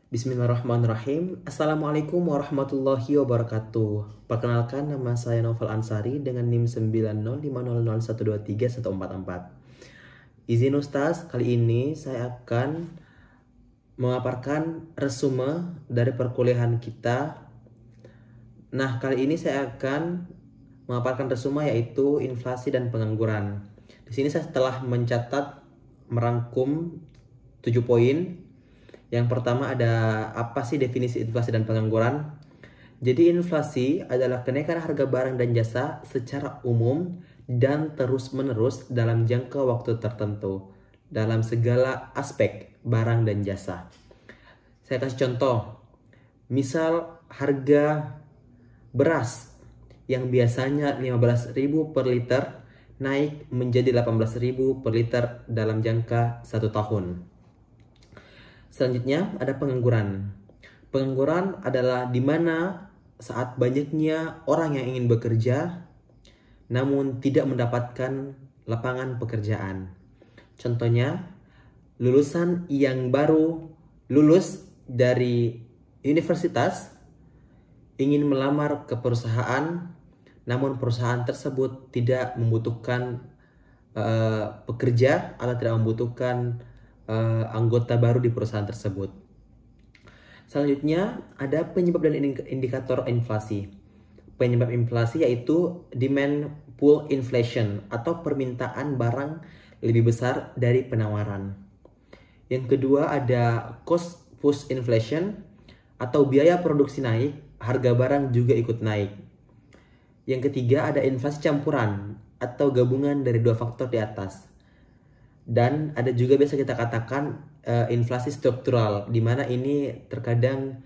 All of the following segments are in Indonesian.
Bismillahirrahmanirrahim. Assalamualaikum warahmatullahi wabarakatuh. Perkenalkan, nama saya Novel Ansari dengan NIM 9050001231444. Izin Ustaz, kali ini saya akan memaparkan resume dari perkuliahan kita. Nah, kali ini saya akan memaparkan resume yaitu inflasi dan pengangguran. Di sini saya telah merangkum 7 poin. Yang pertama ada apa sih definisi inflasi dan pengangguran? Jadi inflasi adalah kenaikan harga barang dan jasa secara umum dan terus-menerus dalam jangka waktu tertentu dalam segala aspek barang dan jasa. Saya kasih contoh. Misal harga beras yang biasanya 15.000 per liter naik menjadi 18.000 per liter dalam jangka 1 tahun. Selanjutnya ada pengangguran. Pengangguran adalah di mana saat banyaknya orang yang ingin bekerja namun tidak mendapatkan lapangan pekerjaan. Contohnya, lulusan yang baru lulus dari universitas ingin melamar ke perusahaan namun perusahaan tersebut tidak membutuhkan pekerja atau tidak membutuhkan anggota baru di perusahaan tersebut. Selanjutnya ada penyebab dan indikator inflasi. Penyebab inflasi yaitu demand pull inflation atau permintaan barang lebih besar dari penawaran. Yang kedua ada cost push inflation atau biaya produksi naik, harga barang juga ikut naik. Yang ketiga ada inflasi campuran atau gabungan dari dua faktor di atas. Dan ada juga biasa kita katakan inflasi struktural, di mana ini terkadang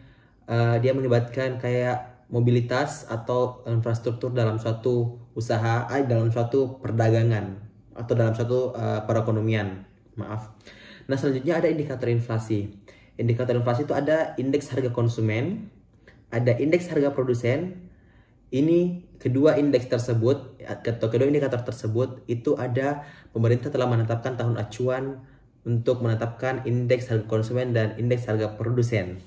dia melibatkan kayak mobilitas atau infrastruktur dalam suatu usaha, dalam suatu perdagangan atau dalam suatu perekonomian. Maaf. Nah, selanjutnya ada indikator inflasi. Indikator inflasi itu ada indeks harga konsumen, ada indeks harga produsen. Ini kedua indikator tersebut itu ada pemerintah telah menetapkan tahun acuan untuk menetapkan indeks harga konsumen dan indeks harga produsen.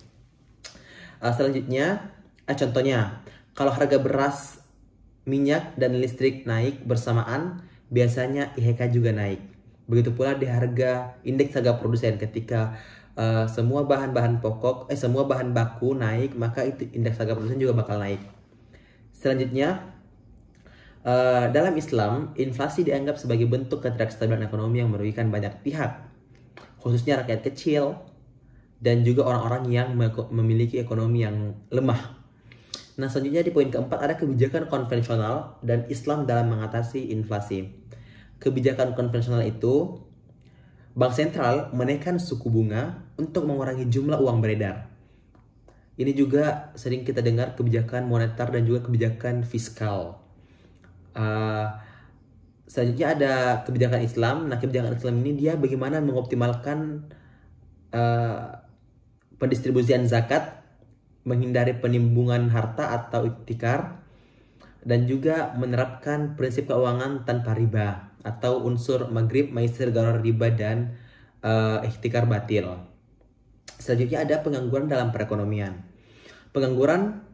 Selanjutnya, contohnya kalau harga beras, minyak dan listrik naik bersamaan, biasanya IHK juga naik. Begitu pula di harga indeks harga produsen ketika semua bahan baku naik, maka itu indeks harga produsen juga bakal naik. Selanjutnya, dalam Islam, inflasi dianggap sebagai bentuk ketidakstabilan ekonomi yang merugikan banyak pihak, khususnya rakyat kecil dan juga orang-orang yang memiliki ekonomi yang lemah. Nah, selanjutnya di poin keempat ada kebijakan konvensional dan Islam dalam mengatasi inflasi. Kebijakan konvensional itu, Bank Sentral menaikkan suku bunga untuk mengurangi jumlah uang beredar. Ini juga sering kita dengar kebijakan moneter dan juga kebijakan fiskal. Selanjutnya ada kebijakan Islam. Nah, kebijakan Islam ini dia bagaimana mengoptimalkan pendistribusian zakat, menghindari penimbungan harta atau ihtikar, dan juga menerapkan prinsip keuangan tanpa riba atau unsur maghrib, maisir, gharar, riba, dan ihtikar batil. Selanjutnya ada pengangguran dalam perekonomian. Pengangguran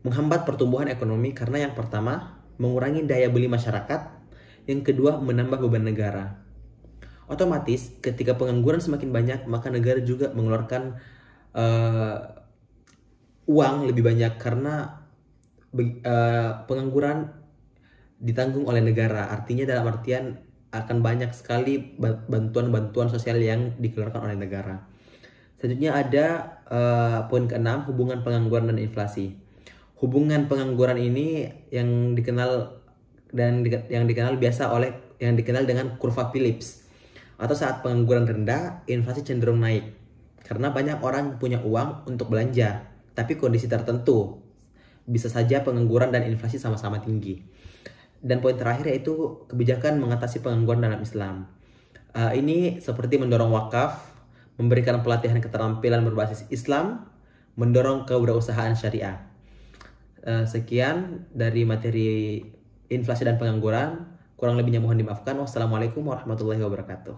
menghambat pertumbuhan ekonomi karena yang pertama, mengurangi daya beli masyarakat, yang kedua, menambah beban negara. Otomatis, ketika pengangguran semakin banyak, maka negara juga mengeluarkan uang lebih banyak karena pengangguran ditanggung oleh negara. Artinya dalam artian akan banyak sekali bantuan-bantuan sosial yang dikeluarkan oleh negara. Selanjutnya ada poin ke-6, hubungan pengangguran dan inflasi. Hubungan pengangguran ini yang dikenal dengan kurva Phillips. Atau saat pengangguran rendah, inflasi cenderung naik karena banyak orang punya uang untuk belanja. Tapi kondisi tertentu bisa saja pengangguran dan inflasi sama-sama tinggi. Dan poin terakhir yaitu kebijakan mengatasi pengangguran dalam Islam. Ini seperti mendorong wakaf, memberikan pelatihan keterampilan berbasis Islam, mendorong kewirausahaan syariah. Sekian dari materi inflasi dan pengangguran. Kurang lebihnya mohon dimaafkan. Wassalamualaikum warahmatullahi wabarakatuh.